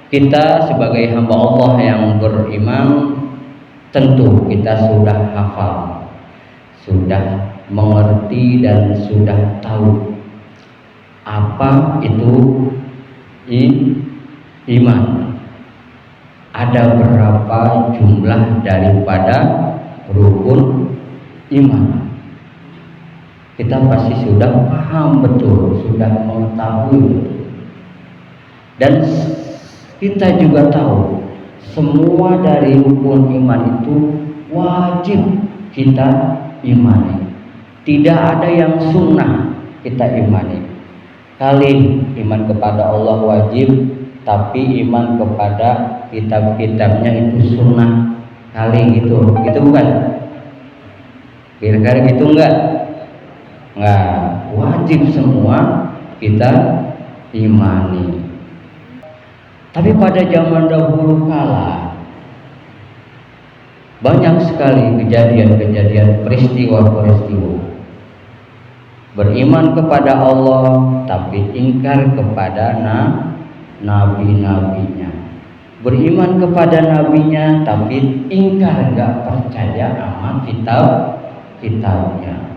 Kita sebagai hamba Allah yang beriman, tentu kita sudah hafal, sudah mengerti dan sudah tahu apa itu iman. Ada berapa jumlah daripada rukun iman? Kita pasti sudah paham betul, sudah mengetahui betul. Dan kita juga tahu semua dari rukun iman itu wajib kita imani. Tidak ada yang sunnah kita imani. Kali iman kepada Allah wajib, tapi iman kepada kitab-kitabnya itu sunnah. Kali gitu bukan? Kira-kira gitu enggak? Wajib semua kita imani. Tapi pada zaman dahulu kala banyak sekali kejadian-kejadian, peristiwa-peristiwa. Beriman kepada Allah tapi ingkar kepada nabi-nabinya. Beriman kepada nabinya tapi ingkar, enggak percaya sama kitabnya.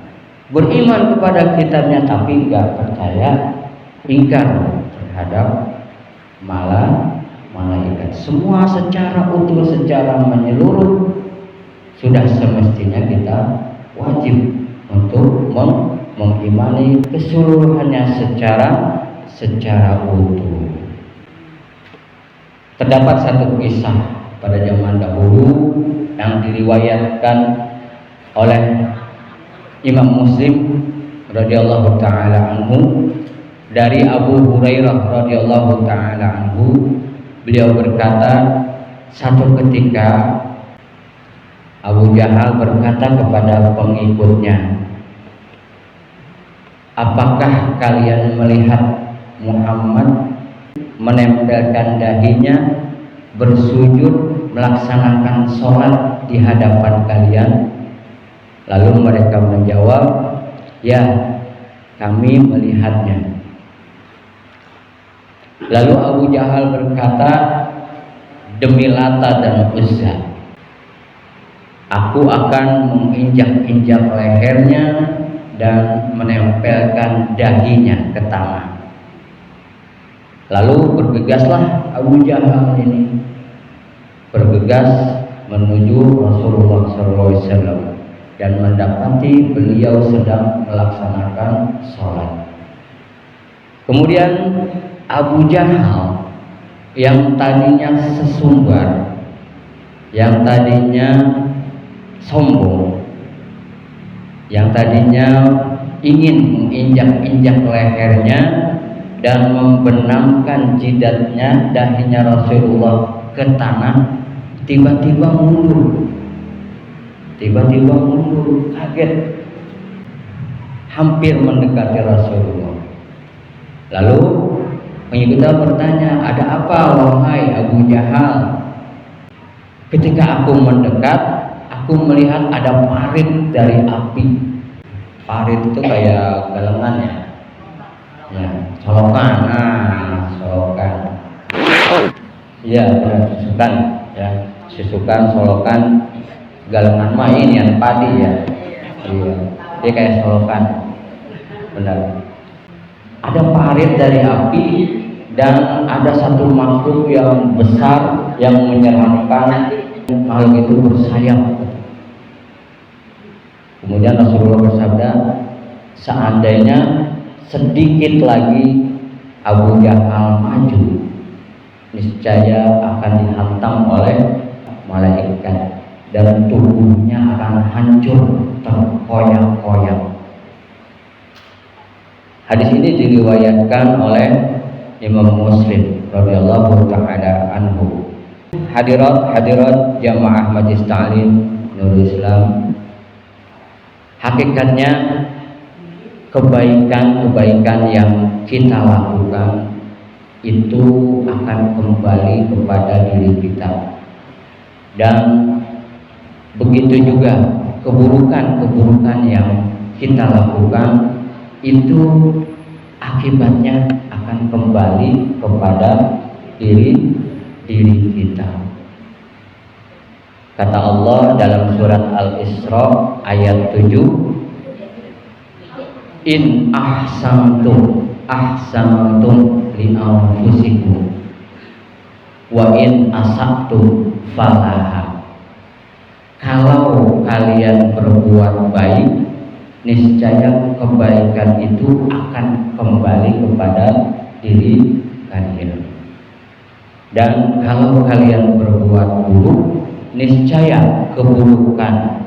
Beriman kepada kitabnya tapi enggak percaya, ingkar terhadap malaikat. Semua secara utuh, secara menyeluruh sudah semestinya kita wajib untuk mengimani keseluruhannya secara utuh. Terdapat satu kisah pada zaman dahulu yang diriwayatkan oleh Imam Muslim radhiyallahu taala anhu dari Abu Hurairah radhiyallahu taala anhu. Beliau berkata, satu ketika Abu Jahal berkata kepada pengikutnya, apakah kalian melihat Muhammad menempelkan dahinya, bersujud, melaksanakan sholat di hadapan kalian? Lalu mereka menjawab, ya, kami melihatnya. Lalu Abu Jahal berkata, demi Lata dan Uzza, aku akan menginjak-injak lehernya dan menempelkan dahinya ke tanah. Lalu bergegaslah Abu Jahal ini, bergegas menuju Rasulullah SAW dan mendapati beliau sedang melaksanakan sholat. Kemudian Abu Jahal yang tadinya sesumbar, yang tadinya sombong, yang tadinya ingin menginjak-injak lehernya dan membenamkan jidatnya, dahinya Rasulullah ke tanah, tiba-tiba mundur, kaget, hampir mendekati Rasulullah. Lalu pengikutnya bertanya, ada apa wahai Abu Jahal? Ketika aku mendekat, aku melihat ada parit dari api. Parit itu kayak galengan ya, solokan, solokan. Iya, benar, susukan ya, susukan, solokan, galengan mah ini yang padi ya. Iya, dia kayak solokan, benar. Ada parit dari api dan ada satu makhluk yang besar yang menyeramkan, makhluk itu bersayap. Kemudian Rasulullah bersabda, seandainya sedikit lagi Abu Jahal maju, niscaya akan dihantam oleh malaikat dan tubuhnya akan hancur terkoyak-koyak. Hadis ini diriwayatkan oleh Imam Muslim radhiyallahu taala anhu. Hadirat jamaah Majlis Ta'lim Nurul Islam, hakikatnya kebaikan-kebaikan yang kita lakukan itu akan kembali kepada diri kita, dan begitu juga keburukan-keburukan yang kita lakukan itu akibatnya akan kembali kepada diri diri kita. Kata Allah dalam surat Al-Isra ayat 7, in ahsantum li anfusikum wa in asa'tum falaha. Kalau kalian berbuat baik, niscaya kebaikan itu akan kembali kepada diri kalian. Dan kalau kalian berbuat buruk, niscaya keburukan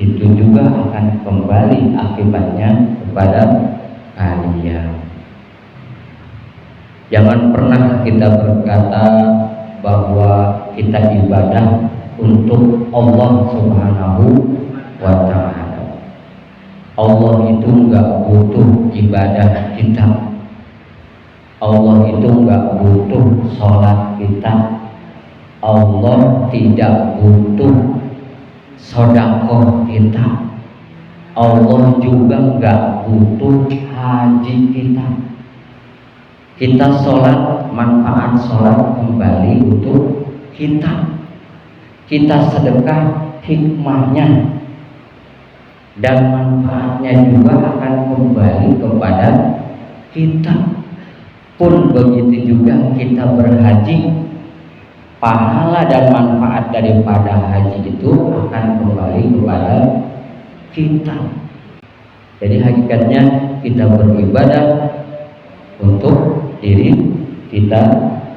itu juga akan kembali akibatnya kepada kalian. Jangan pernah kita berkata bahwa kita ibadah untuk Allah Subhanahu wa Ta'ala. Allah itu enggak butuh ibadah kita. Allah itu enggak butuh sholat kita. Allah tidak butuh sedekah kita. Allah juga enggak butuh haji kita. Kita sholat, manfaat sholat kembali untuk kita. Kita sedekah, hikmahnya dan manfaatnya juga akan kembali kepada kita. Pun begitu juga kita berhaji, pahala dan manfaat daripada haji itu akan kembali kepada kita. Jadi hakikatnya kita beribadah untuk diri kita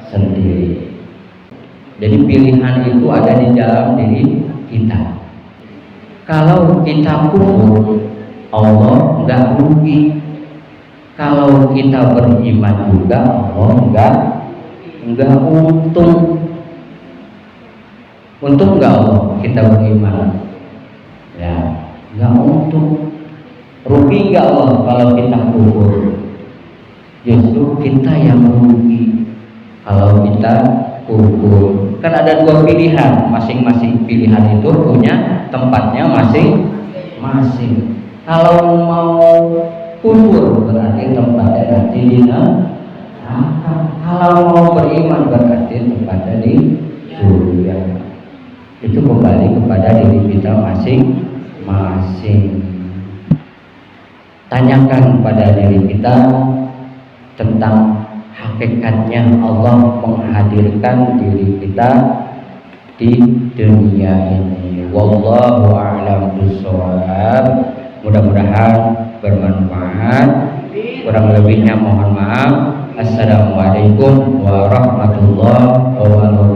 sendiri. Jadi pilihan itu ada di dalam diri kita. Kalau kita kufur, Allah enggak rugi. Kalau kita beriman juga, Allah enggak untung. Untung enggak Allah kita beriman? Ya, enggak untung. Rugi enggak Allah kalau kita kufur? Justru kita yang rugi kalau kita kufur. Kan ada dua pilihan, masing-masing pilihan itu punya tempatnya masing-masing. Kalau mau kufur berarti tempatnya nanti di neraka. Kalau mau beriman berarti tempatnya di surga. Itu kembali kepada diri kita masing-masing. Tanyakan pada diri kita tentang hakikatnya Allah menghadirkan diri kita di dunia ini. Wallahu a'lam bishawab. Mudah-mudahan bermanfaat. Kurang lebihnya mohon maaf. Assalamualaikum warahmatullahi wabarakatuh.